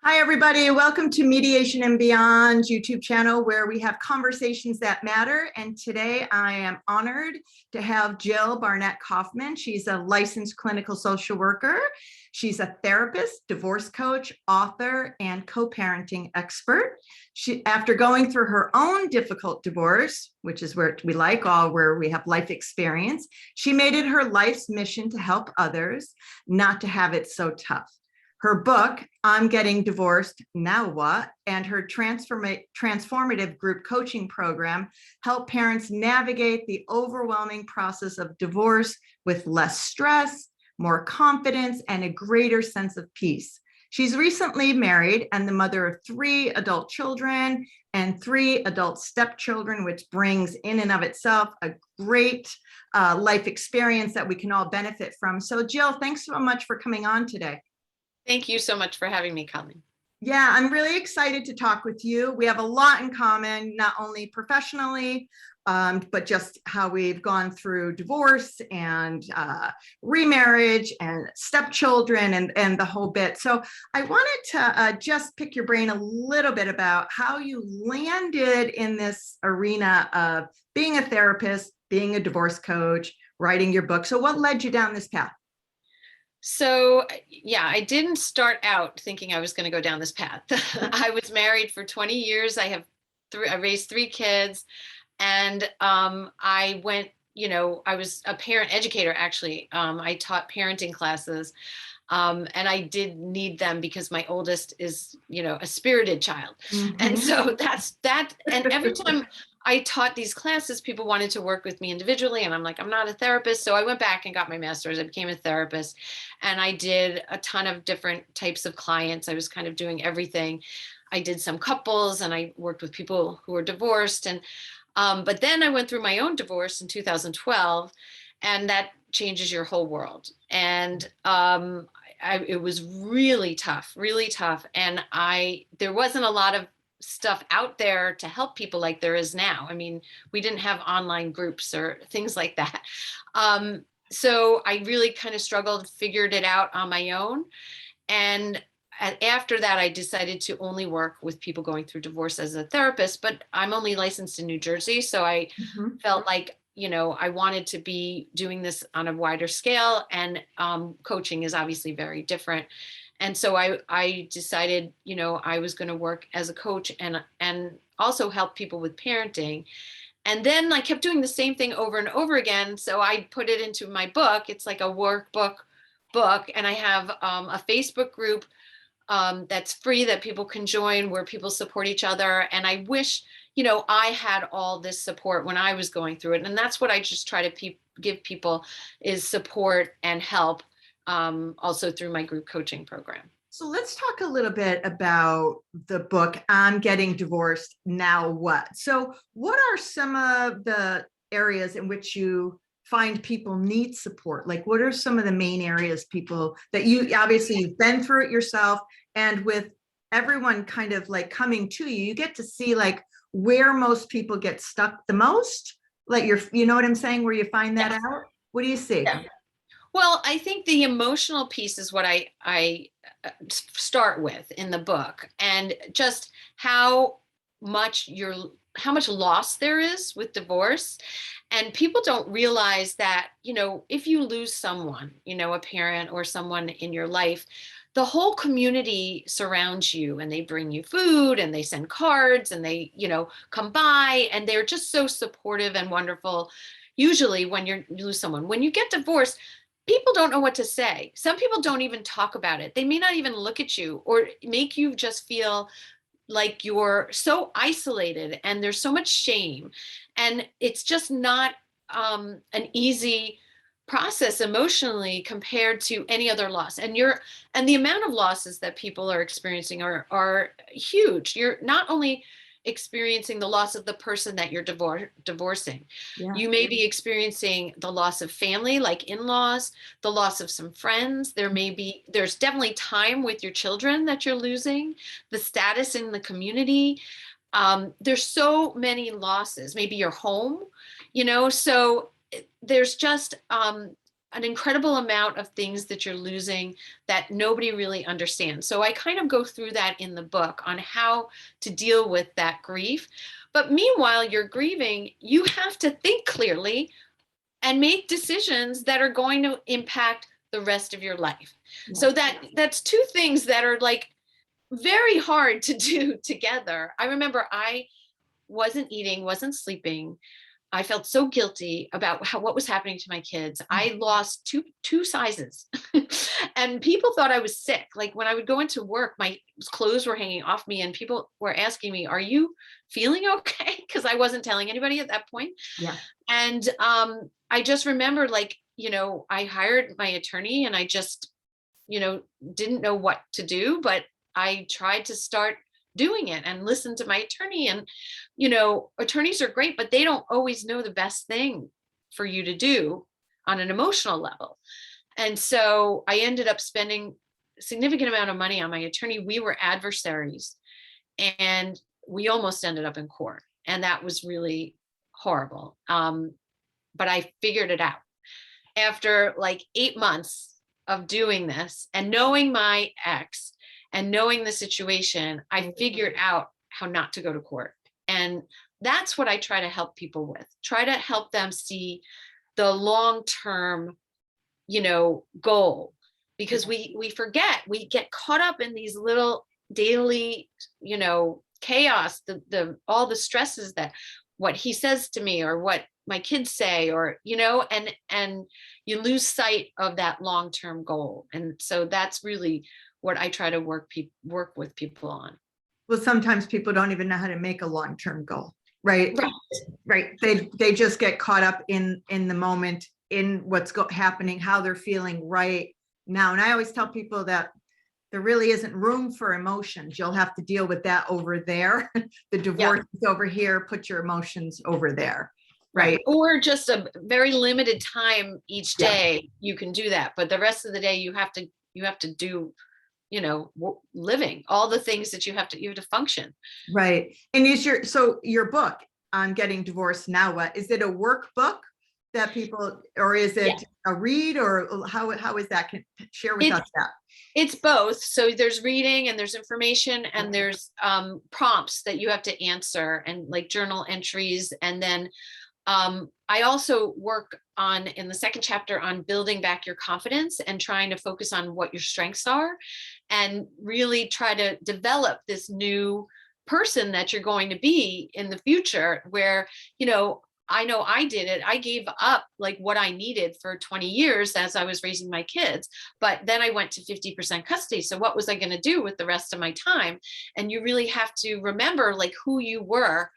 Hi, everybody. Welcome to Mediation and Beyond YouTube channel, where we have conversations that matter. And today I am honored to have Jill Barnett Kaufman. She's a licensed clinical social worker. She's a therapist, divorce coach, author, and co-parenting expert. After going through her own difficult divorce, which is where we like all where we have life experience, she made it her life's mission to help others not to have it so tough. Her book, I'm Getting Divorced, Now What? And her transformative group coaching program help parents navigate the overwhelming process of divorce with less stress, more confidence, and a greater sense of peace. She's recently married and the mother of 3 adult children and 3 adult stepchildren, which brings in and of itself a great life experience that we can all benefit from. So Jill, thanks so much for coming on today. Thank you so much for having me, Colleen. Yeah, I'm really excited to talk with you. We have a lot in common, not only professionally, but just how we've gone through divorce and remarriage and stepchildren and the whole bit. So I wanted to just pick your brain a little bit about how you landed in this arena of being a therapist, being a divorce coach, writing your book. So what led you down this path? So yeah, I didn't start out thinking I was going to go down this path. I was married for 20 years. I raised 3 kids, and I went, I was a parent educator, actually. I taught parenting classes, and I did need them because my oldest is, a spirited child. Mm-hmm. And so that's that. And every time I taught these classes, people wanted to work with me individually. And I'm like, I'm not a therapist. So I went back and got my master's. I became a therapist, and I did a ton of different types of clients. I was kind of doing everything. I did some couples, and I worked with people who were divorced. And but then I went through my own divorce in 2012, and that changes your whole world. And it was really tough. And there wasn't a lot of stuff out there to help people like there is now. I mean, we didn't have online groups or things like that. So I really kind of struggled, figured it out on my own. And after that, I decided to only work with people going through divorce as a therapist, but I'm only licensed in New Jersey. So I felt like, I wanted to be doing this on a wider scale, and coaching is obviously very different. And so I decided, I was going to work as a coach and also help people with parenting. And then I kept doing the same thing over and over again. So I put it into my book. It's like a workbook book. And I have a Facebook group that's free that people can join, where people support each other. And I wish, I had all this support when I was going through it. And that's what I just try to give people, is support and help. Also through my group coaching program. So let's talk a little bit about the book, I'm Getting Divorced, Now What? So what are some of the areas in which you find people need support? Like, what are some of the main areas people that you've been through it yourself, and with everyone kind of like coming to you get to see like where most people get stuck the most? Like you know what I'm saying? Where you find that out? What do you see? Yeah. Well, I think the emotional piece is what I start with in the book, and just how much loss there is with divorce. And people don't realize that, if you lose someone, a parent or someone in your life, the whole community surrounds you, and they bring you food, and they send cards, and they, come by, and they're just so supportive and wonderful. Usually when you lose someone, when you get divorced, people don't know what to say. Some people don't even talk about it. They may not even look at you, or make you just feel like you're so isolated, and there's so much shame. And it's just not an easy process emotionally compared to any other loss. And the amount of losses that people are experiencing are huge. You're not only experiencing the loss of the person that you're divorcing. Yeah. You may be experiencing the loss of family, like in-laws, the loss of some friends. There's definitely time with your children that you're losing, the status in the community. There's so many losses, maybe your home, so there's just an incredible amount of things that you're losing that nobody really understands. So I kind of go through that in the book on how to deal with that grief. But meanwhile, you're grieving, you have to think clearly and make decisions that are going to impact the rest of your life. Yeah. So that's two things that are like very hard to do together. I remember I wasn't eating, wasn't sleeping. I felt so guilty about what was happening to my kids. I lost two sizes and people thought I was sick. Like when I would go into work, my clothes were hanging off me and people were asking me, are you feeling okay? Because I wasn't telling anybody at that point. Yeah. And I just remember like, I hired my attorney and I just, didn't know what to do, but I tried to start doing it and listen to my attorney. And, attorneys are great, but they don't always know the best thing for you to do on an emotional level. And so I ended up spending a significant amount of money on my attorney. We were adversaries and we almost ended up in court. And that was really horrible. But I figured it out after like 8 months of doing this and knowing my ex and knowing the situation. I figured out how not to go to court. And that's what I try to help people with. Try to help them see the long-term, goal, because we forget, we get caught up in these little daily, chaos, all the stresses that what he says to me or what my kids say, or, and you lose sight of that long-term goal. And so that's really what I try to work with people on. Well, sometimes people don't even know how to make a long-term goal, right? Right. They just get caught up in the moment, in what's happening, how they're feeling right now. And I always tell people that there really isn't room for emotions. You'll have to deal with that over there. The divorce is over here, put your emotions over there. Right. Or just a very limited time each day you can do that. But the rest of the day you have to do, living, all the things that you have to function. Right. And your book on getting divorced now, what is it, a workbook that people, or is it a read, or how is that? Can share with us that? It's both. So there's reading and there's information and there's prompts that you have to answer and like journal entries. And then I also work in the second chapter on building back your confidence and trying to focus on what your strengths are and really try to develop this new person that you're going to be in the future, where, I know I did it. I gave up like what I needed for 20 years as I was raising my kids, but then I went to 50% custody. So what was I going to do with the rest of my time? And you really have to remember like who you were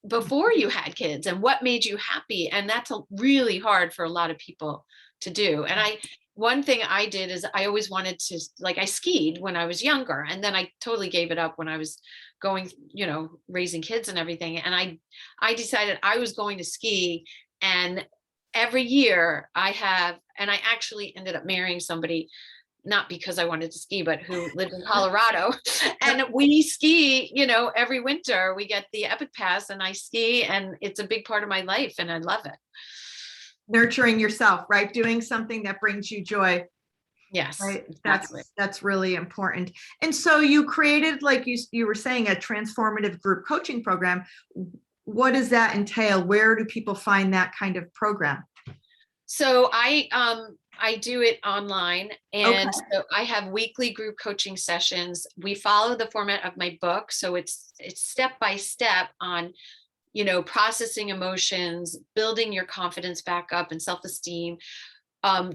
before you had kids and what made you happy. And that's really hard for a lot of people to do. And one thing I did is I always wanted to, like, I skied when I was younger, and then I totally gave it up when I was going, raising kids and everything. And I decided I was going to ski. And every year I actually ended up marrying somebody, not because I wanted to ski, but who lived in Colorado. And we ski, every winter we get the Epic Pass and I ski, and it's a big part of my life and I love it. Nurturing yourself, right? Doing something that brings you joy. Yes. Right. Exactly. That's really important. And so you created, like you were saying, a transformative group coaching program. What does that entail? Where do people find that kind of program? So I do it online, and so I have weekly group coaching sessions. We follow the format of my book. So it's step by step on, processing emotions, building your confidence back up and self-esteem,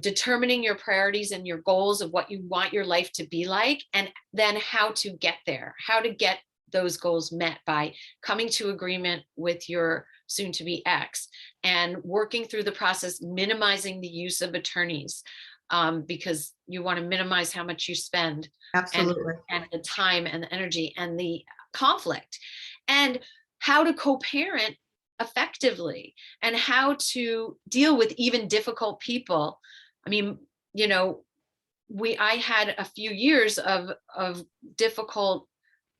determining your priorities and your goals of what you want your life to be like, and then how to get there, how to get those goals met by coming to agreement with your soon-to-be ex and working through the process, minimizing the use of attorneys, because you want to minimize how much you spend. Absolutely. And the time and the energy and the conflict, and how to co-parent effectively and how to deal with even difficult people. I mean, I had a few years of difficult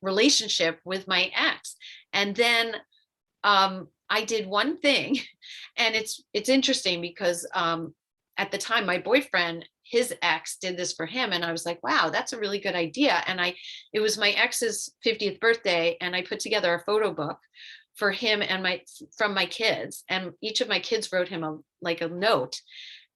relationship with my ex, and then I did one thing, and it's interesting because at the time, my boyfriend, his ex did this for him. And I was like, wow, that's a really good idea. And it was my ex's 50th birthday. And I put together a photo book for him and from my kids. And each of my kids wrote him a note.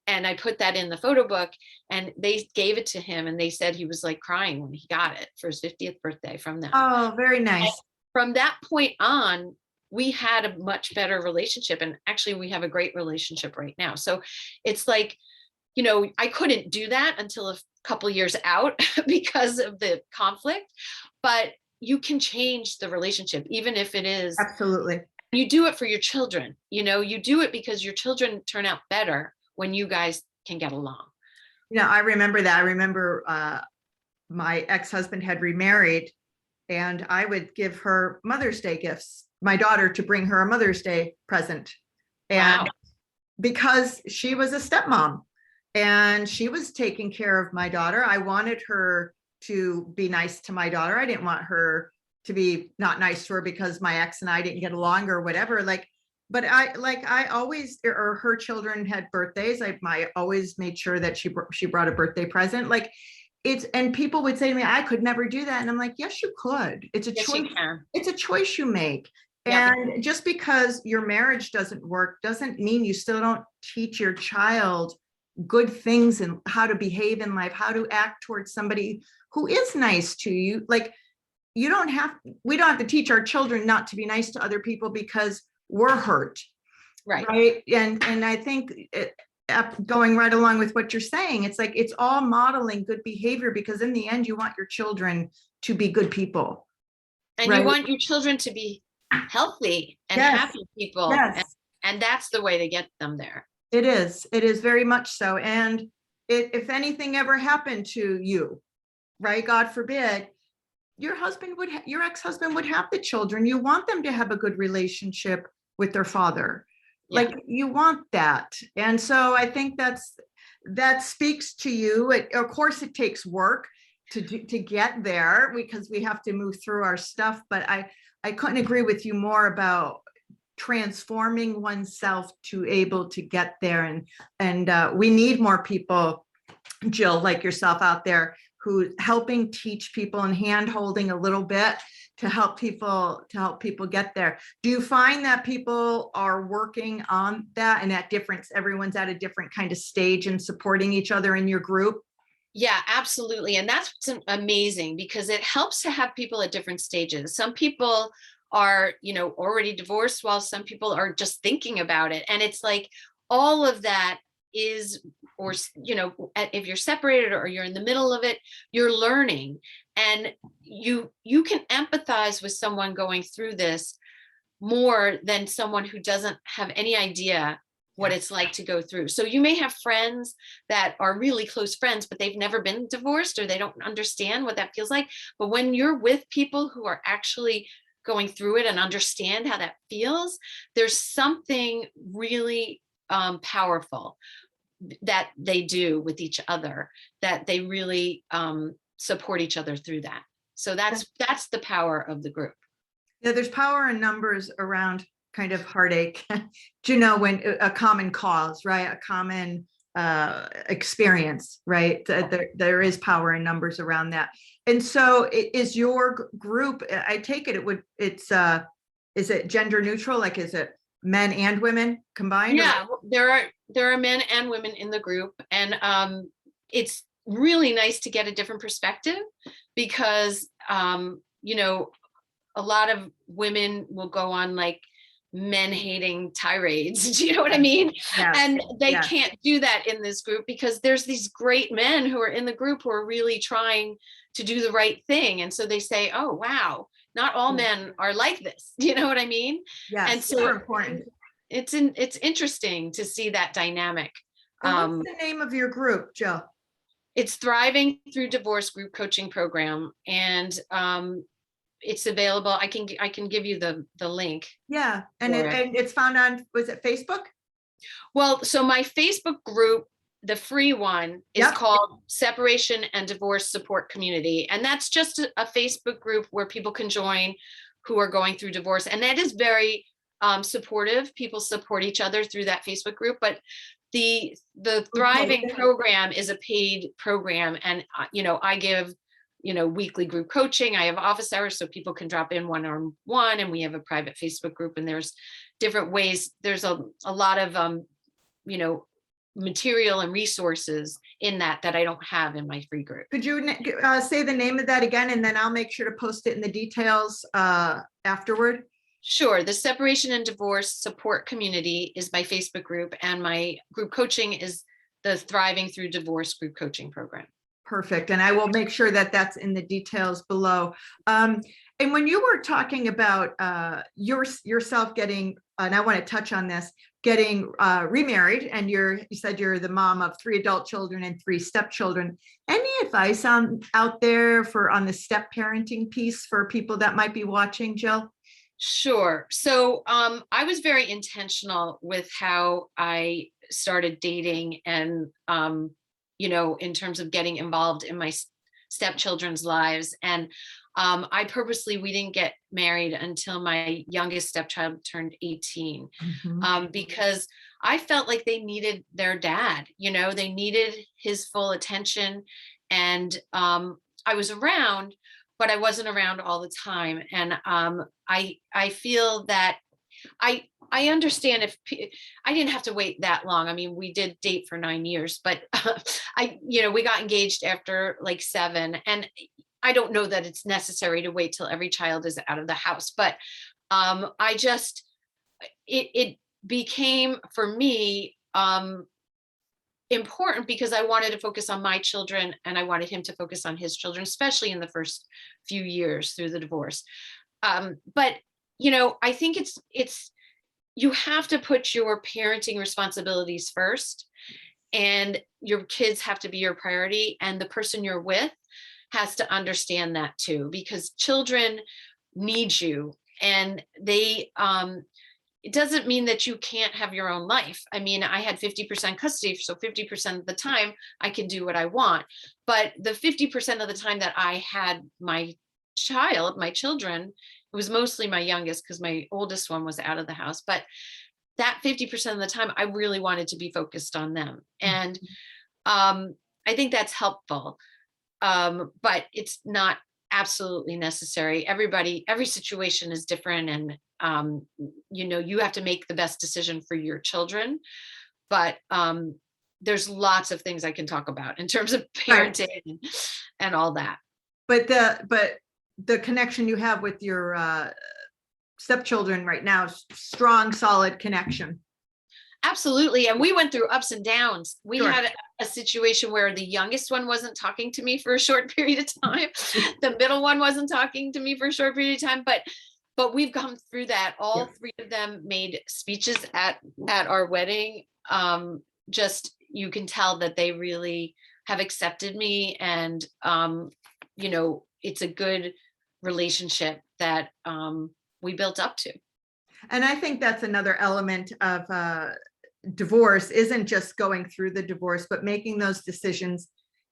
And I put that in the photo book, and they gave it to him. And they said he was like crying when he got it for his 50th birthday from them. Oh, very nice. And from that point on, we had a much better relationship. And actually we have a great relationship right now. So it's like, I couldn't do that until a couple years out because of the conflict, but you can change the relationship, even if it is. Absolutely. You do it for your children, you do it because your children turn out better when you guys can get along. I remember that. I remember my ex-husband had remarried, and I would give her Mother's Day gifts, my daughter, to bring her a Mother's Day present. And Wow. because she was a stepmom and she was taking care of my daughter, I wanted her to be nice to my daughter. I didn't want her to be not nice to her because my ex and I didn't get along or whatever. But I always, or her children had birthdays. I always made sure that she brought a birthday present. And people would say to me, I could never do that. And I'm like, yes, you could. It's a choice. It's a choice you make. Yeah. And just because your marriage doesn't work doesn't mean you still don't teach your child good things and how to behave in life, how to act towards somebody who is nice to you. We don't have to teach our children not to be nice to other people because we're hurt. Right. And I think going right along with what you're saying, it's like, it's all modeling good behavior, because in the end, you want your children to be good people. And you want your children to be healthy and happy people. Yes. And that's the way to get them there. It is very much so. And if anything ever happened to you, right, God forbid, your ex-husband would have the children. You want them to have a good relationship with their father. Yeah. You want that. And so I think that speaks to you. Of course, it takes work to get there, because we have to move through our stuff. But I couldn't agree with you more about transforming oneself to able to get there. And we need more people, Jill, like yourself out there, who helping teach people and hand holding a little bit to help people get there. Do you find that people are working on that, and everyone's at a different kind of stage and supporting each other in your group? Yeah, absolutely. And that's amazing, because it helps to have people at different stages. Some people are, already divorced, while some people are just thinking about it. And it's like all of that is, or, if you're separated or you're in the middle of it, you're learning, and you can empathize with someone going through this more than someone who doesn't have any idea what it's like to go through. So you may have friends that are really close friends, but they've never been divorced, or they don't understand what that feels like. But when you're with people who are actually going through it and understand how that feels, there's something really powerful that they do with each other, that they really support each other through that. So that's the power of the group. Yeah, there's power in numbers around kind of heartache. When a common cause, right? A common experience, right? There is power in numbers around that. And so is your group, I take it, is it gender neutral? Is it men and women combined? Yeah, there are men and women in the group. And it's really nice to get a different perspective, because, a lot of women will go on men hating tirades. Do you know what I mean? Yes. And they can't do that in this group, because there's these great men who are in the group who are really trying to do the right thing. And so they say, oh, wow, not all men are like this. Do you know what I mean? Yes, and so super important. It's interesting to see that dynamic. And what's the name of your group, Jill? It's Thriving Through Divorce Group Coaching Program. And it's available. I can give you the link. Yeah. And it's found on, was it Facebook? Well, so my Facebook group, the free one, is called Separation and Divorce Support Community. And that's just a Facebook group where people can join who are going through divorce. And that is very supportive. People support each other through that Facebook group. But The Thriving program is a paid program, and I give weekly group coaching. I have office hours so people can drop in one-on-one, and we have a private Facebook group, and there's different ways. There's a lot of material and resources in that I don't have in my free group. Could you say the name of that again, and then I'll make sure to post it in the details afterward? Sure. The Separation and Divorce Support Community is my Facebook group, and my group coaching is the Thriving Through Divorce group coaching program. Perfect. And I will make sure that that's in the details below. And when you were talking about yourself getting, and I want to touch on this, getting remarried, and you said you're the mom of 3 adult children and 3 stepchildren. Any advice out there on the step parenting piece for people that might be watching, Jill? Sure. So I was very intentional with how I started dating, and in terms of getting involved in my stepchildren's lives. And we didn't get married until my youngest stepchild turned 18, because I felt like they needed their dad, they needed his full attention. And I was around, but I wasn't around all the time. And I feel that I understand if I didn't have to wait that long. I mean, we did date for 9 years, but we got engaged after like 7, and I don't know that it's necessary to wait till every child is out of the house, but it became for me important because I wanted to focus on my children, and I wanted him to focus on his children, especially in the first few years through the divorce. But I think you have to put your parenting responsibilities first, and your kids have to be your priority, and the person you're with has to understand that too, because children need you, and it doesn't mean that you can't have your own life. I mean, I had 50% custody, so 50% of the time I can do what I want, but the 50% of the time that I had my children, it was mostly my youngest because my oldest one was out of the house, but that 50% of the time I really wanted to be focused on them. And I think that's helpful. But it's not absolutely necessary. Every situation is different, and you have to make the best decision for your children. But there's lots of things I can talk about in terms of parenting and all that. But the connection you have with your stepchildren right now, strong, solid connection. Absolutely. And we went through ups and downs. We Sure. had a situation where the youngest one wasn't talking to me for a short period of time. The middle one wasn't talking to me for a short period of time, but we've gone through that. All 3 of them made speeches at our wedding. Just, you can tell that they really have accepted me, and it's a good relationship that we built up to. And I think that's another element of divorce, isn't just going through the divorce, but making those decisions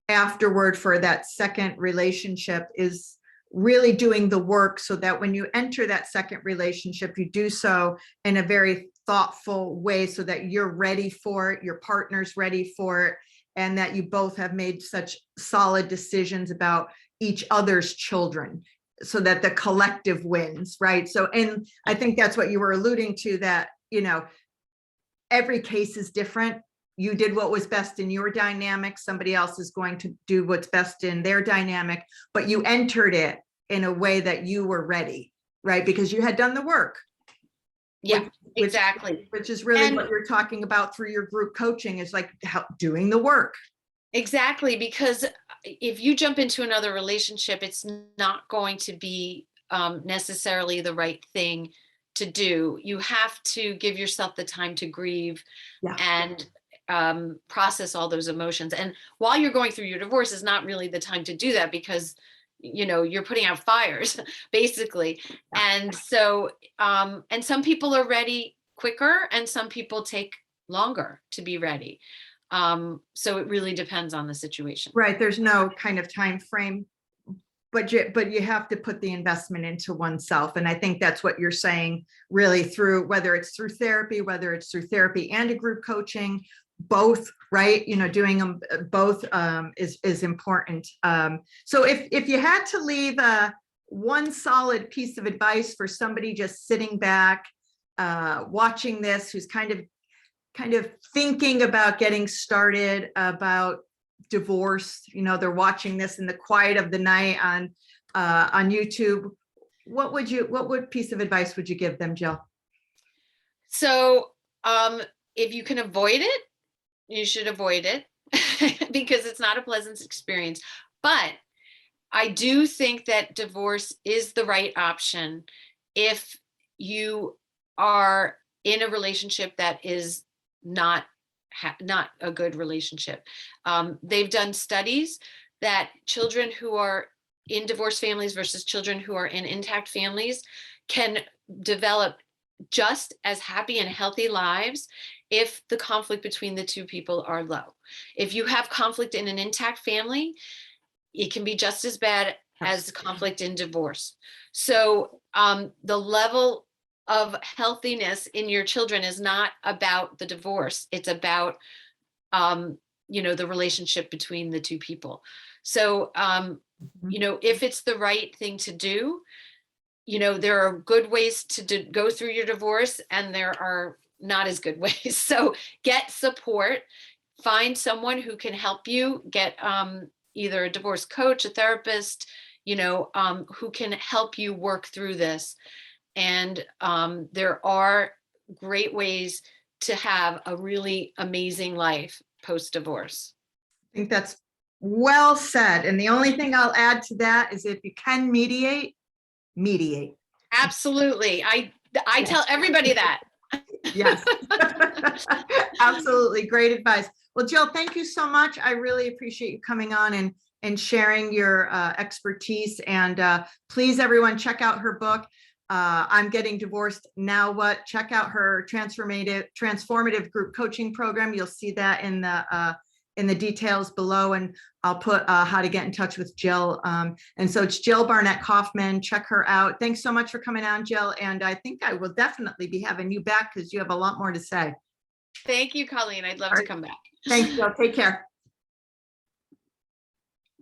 afterward for that second relationship, is really doing the work so that when you enter that second relationship, you do so in a very thoughtful way so that you're ready for it, your partner's ready for it, and that you both have made such solid decisions about each other's children, so that the collective wins, right? So, and I think that's what you were alluding to, that, every case is different. You did what was best in your dynamic. Somebody else is going to do what's best in their dynamic, but you entered it in a way that you were ready, right? Because you had done the work. Yeah, exactly. Which is really what you're talking about through your group coaching, is like doing the work. Exactly, because if you jump into another relationship, it's not going to be necessarily the right thing to do. You have to give yourself the time to grieve and process all those emotions. And while you're going through your divorce is not really the time to do that, because you're putting out fires basically. And so and some people are ready quicker, and some people take longer to be ready. So it really depends on the situation. Right. There's no kind of time frame, but you have to put the investment into oneself. And I think that's what you're saying, really, through whether it's through therapy and a group coaching, both, right? Doing them both is important. So if you had to leave one solid piece of advice for somebody just sitting back, watching this, who's kind of thinking about getting started about divorce, they're watching this in the quiet of the night on YouTube, what piece of advice would you give them, Jill? So if you can avoid it, you should avoid it because it's not a pleasant experience. But I do think that divorce is the right option if you are in a relationship that is not a good relationship. They've done studies that children who are in divorced families versus children who are in intact families can develop just as happy and healthy lives if the conflict between the two people are low. If you have conflict in an intact family, it can be just as bad as conflict in divorce. So the level of healthiness in your children is not about the divorce. It's about, the relationship between the two people. So, if it's the right thing to do, there are good ways to go through your divorce and there are not as good ways. So get support, find someone who can help you, get either a divorce coach, a therapist, who can help you work through this. And there are great ways to have a really amazing life post-divorce. I think that's well said. And the only thing I'll add to that is if you can mediate. Absolutely. I tell everybody that. Yes. Absolutely. Great advice. Well, Jill, thank you so much. I really appreciate you coming on and sharing your expertise. And please, everyone, check out her book. I'm Getting Divorced Now What? Check out her transformative group coaching program. You'll see that in the details below, and I'll put how to get in touch with Jill. And so it's Jill Barnett Kaufman. Check her out. Thanks so much for coming on, Jill. And I think I will definitely be having you back because you have a lot more to say. Thank you, Colleen. I'd love to come back. Thanks, Jill. Take care.